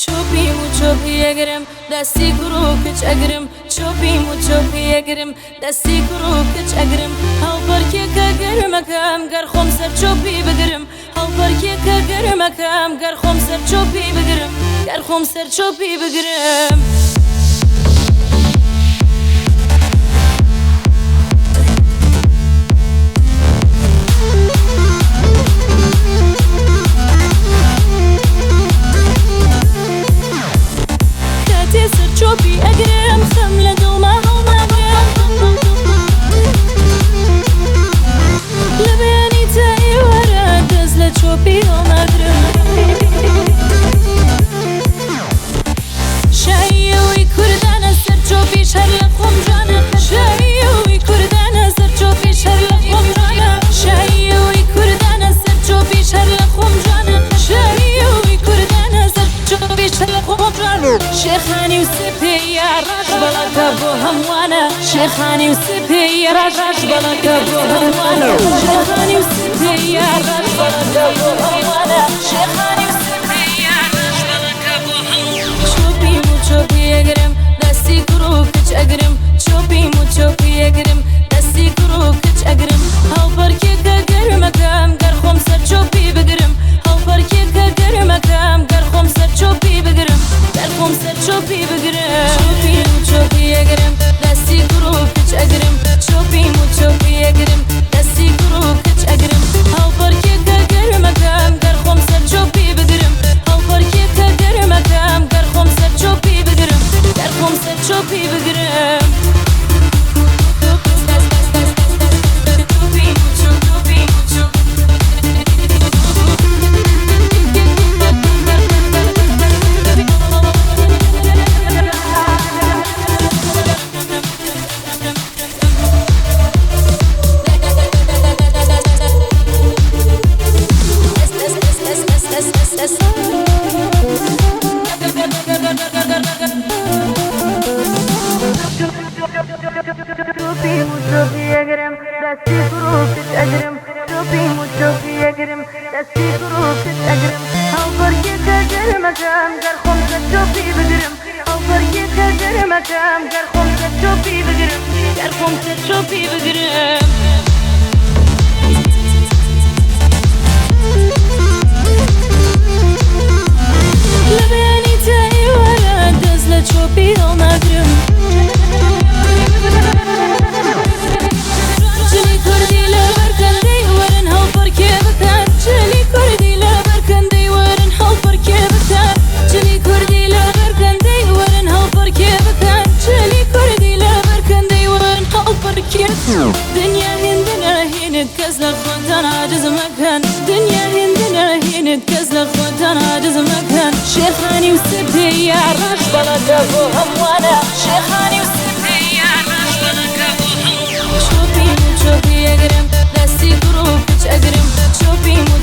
چوبیم و چوبی اگرم دستی کرو کچ اگرم چوبیم و چوبی اگرم دستی کرو کچ اگرم هاو پرکی که گرمکم گر خم سر چوبی بگرم هاو پرکی که گرمکم گر خم سر چوبی بگرم گر خم سر چوبی بگرم چوبی اگرم خمل دوما هما لبني تاي ورا دزل چوبی هما شايوي كردان سر چوبی شهر لقم جانا شايوي كردان سر چوبی شهر لقم جانا شايوي كردان سر چوبی شهر لقم جانا شايوي كردان سر چوبی شهر لقم جانا شيخاني وسبي يا راج بلاك ابو هموانا شيخاني وسبي يا راج بلاك ابو هموانا شيخاني وسبي يا راج بلاك ابو هموانا شيخاني وسبي يا راج بلاك ابو هموانا چوبي مو چوبي اگرم دستی کرو کچ اگرم چوبي مو چوبي اگرم دستی کرو کچ اگرم هاو پرکی که گرمکم گر خم سر چوبی بگرم هاو پرکی که گرمکم گر خم سر چوبی بگرم گر خم سر چوبی بگرم چوبی مو چوبی اگرم دستی کرو کچ اگرم چوبی مو چوبی اگرم دستی کرو کچ اگرم هاو پرکی که گرمکم گر خم سر چوبی بگرم هاو پرکی که گرمکم گر خم سر چوبی بگرم گر خم سر چوبی بگرم چوبی اگرم دستی کرو کچ اگرم چوبی مو چوبی اگرم دستی کرو کچ اگرم هاو پرکی که گرمکم گر خم سر چوبی بگرم هاو پرکی که گرمکم گر خم سر چوبی بگرم گر خم سر چوبی بگرم لبني تاي ورا دزل چوبی هما گرم جلی کردی لبر کندی ورن هاو پرکی بکن جلی کردی لبر کندی ورن هاو پرکی بکن جلی کردی لبر کندی ورن هاو پرکی بکن جلی کردی لبر کندی ورن هاو پرکی دنیا هندنا هینت کس لخوتن عاجز مکن دنیا هندنا هینت کس لخوتن عاجز مکن شيخاني وسبي يا راج بلاك ابو هموانا شيخاني وسبي يا راج بلاك ابو هموانا چوبي مو چوبي اگرم دستی کرو کچ اگرم چوبي